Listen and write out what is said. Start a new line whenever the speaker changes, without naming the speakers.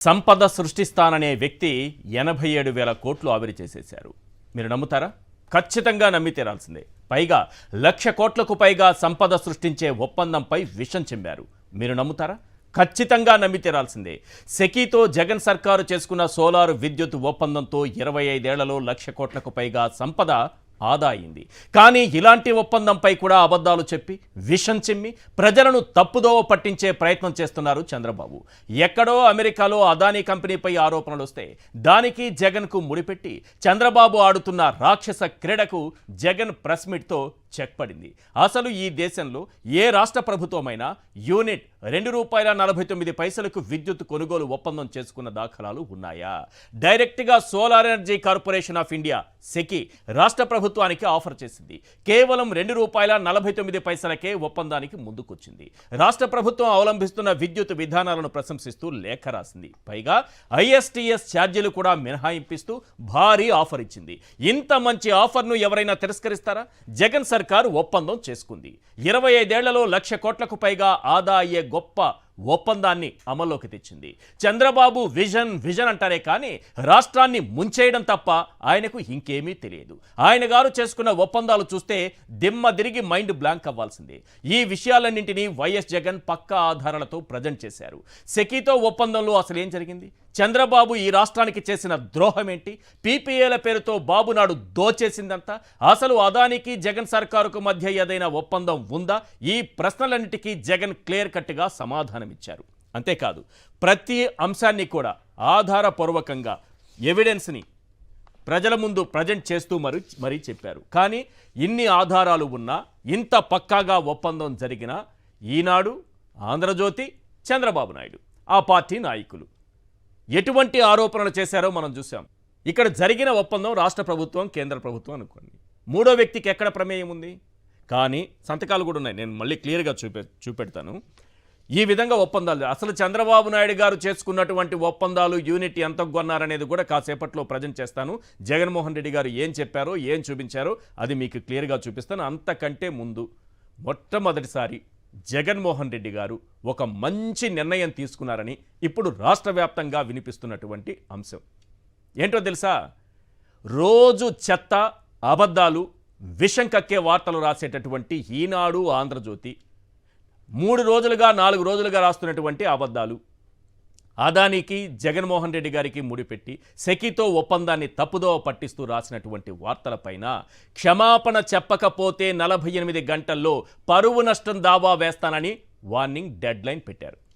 సంపద సృష్టిస్తాననే వ్యక్తి 87,000 కోట్లు ఆవిరి చేసేశారు. మీరు నమ్ముతారా? ఖచ్చితంగా నమ్మి తీరాల్సిందే. పైగా 1,00,000 కోట్లకు పైగా సంపద సృష్టించే ఒప్పందంపై విషం చెంబారు. మీరు నమ్ముతారా? ఖచ్చితంగా నమ్మి తీరాల్సిందే. సెకీతో జగన్ సర్కారు చేసుకున్న సోలార్ విద్యుత్ ఒప్పందంతో 25 ఏళ్లలో 1,00,000 కోట్లకు పైగా సంపద ఆదా అయింది. కానీ ఇలాంటి ఒప్పందంపై కూడా అబద్ధాలు చెప్పి విషం చిమ్మి ప్రజలను తప్పుదోవ పట్టించే ప్రయత్నం చేస్తున్నారు చంద్రబాబు. ఎక్కడో అమెరికాలో అదానీ కంపెనీపై ఆరోపణలు వస్తే దానికి జగన్కు ముడిపెట్టి చంద్రబాబు ఆడుతున్న రాక్షస క్రీడకు జగన్ ప్రెస్ మీట్తో చెక్ పడింది. అసలు ఈ దేశంలో ఏ రాష్ట్ర ప్రభుత్వమైనా యూనిట్ ₹2.49 విద్యుత్ కొనుగోలు ఒప్పందం చేసుకున్న దాఖలాలు ఉన్నాయా? డైరెక్ట్గా solar energy corporation of India SECI రాష్ట్ర ప్రభుత్వానికి ఆఫర్ చేసింది. కేవలం ₹2.49కే ఒప్పందానికి ముందుకొచ్చింది. రాష్ట్ర ప్రభుత్వం అవలంబిస్తున్న విద్యుత్ విధానాలను ప్రశంసిస్తూ లేఖ రాసింది. పైగా ISTS ఛార్జీలు కూడా మినహాయింపిస్తూ భారీ ఆఫర్ ఇచ్చింది. ఇంత మంచి ఆఫర్ను ఎవరైనా తిరస్కరిస్తారా? జగన్ సర్కారు ఒప్పందం చేసుకుంది. 25 ఏళ్లలో 1,00,000 కోట్లకు పైగా ఆదా అయ్యే గొప్ప ఒప్పందాన్ని అమల్లోకి తెచ్చింది. చంద్రబాబు విజన్ అంటారే కానీ రాష్ట్రాన్ని ముంచేయడం తప్ప ఆయనకు ఇంకేమీ తెలియదు. ఆయన గారు చేసుకున్న ఒప్పందాలు చూస్తే దిమ్మ తిరిగి మైండ్ బ్లాంక్ అవ్వాల్సిందే. ఈ విషయాలన్నింటినీ వైఎస్ జగన్ పక్కా ఆధారాలతో ప్రజెంట్ చేశారు. సెకీతో ఒప్పందంలో అసలు ఏం జరిగింది? చంద్రబాబు ఈ రాష్ట్రానికి చేసిన ద్రోహం ఏంటి? PPAల పేరుతో బాబు నాడు దోచేసిందంతా అసలు అదానికి జగన్ సర్కారుకు మధ్య ఏదైనా ఒప్పందం ఉందా? ఈ ప్రశ్నలన్నిటికీ జగన్ క్లియర్ కట్గా సమాధానమిచ్చారు. అంతేకాదు ప్రతి అంశాన్ని కూడా ఆధారపూర్వకంగా ఎవిడెన్స్ని ప్రజల ముందు ప్రజెంట్ చేస్తూ మరీ చెప్పారు. కానీ ఇన్ని ఆధారాలు ఉన్నా, ఇంత పక్కాగా ఒప్పందం జరిగిన ఈనాడు, ఆంధ్రజ్యోతి, చంద్రబాబు నాయుడు ఆ పార్టీ నాయకులు ఎటువంటి ఆరోపణలు చేశారో మనం చూసాం. ఇక్కడ జరిగిన ఒప్పందం రాష్ట్ర ప్రభుత్వం, కేంద్ర ప్రభుత్వం అనుకోండి. మూడో వ్యక్తికి ఎక్కడ ప్రమేయం ఉంది? కానీ సంతకాలు కూడా ఉన్నాయి. నేను మళ్ళీ క్లియర్గా చూపెడతాను. ఈ విధంగా ఒప్పందాలు అసలు చంద్రబాబు నాయుడు గారు చేసుకున్నటువంటి ఒప్పందాలు యూనిట్ ఎంత కొన్నారనేది కూడా కాసేపట్లో ప్రజెంట్ చేస్తాను. జగన్మోహన్ రెడ్డి గారు ఏం చెప్పారో, ఏం చూపించారో అది మీకు క్లియర్గా చూపిస్తాను. అంతకంటే ముందు మొట్టమొదటిసారి జగన్మోహన్ రెడ్డి గారు ఒక మంచి నిర్ణయం తీసుకున్నారని ఇప్పుడు రాష్ట్ర వ్యాప్తంగా వినిపిస్తున్నటువంటి అంశం ఏంటో తెలుసా? రోజు చెత్త, అబద్ధాలు, విషం కక్కే వార్తలు రాసేటటువంటి ఈనాడు, ఆంధ్రజ్యోతి 3 రోజులుగా 4 రోజులుగా రాస్తున్నటువంటి అబద్ధాలు, అదానికి జగన్మోహన్ రెడ్డి గారికి ముడిపెట్టి సెకీతో ఒప్పందాన్ని తప్పుదోవ పట్టిస్తూ రాసినటువంటి వార్తలపైన క్షమాపణ చెప్పకపోతే 48 గంటల్లో పరువు నష్టం దావా వేస్తానని వార్నింగ్ డెడ్లైన్ పెట్టారు.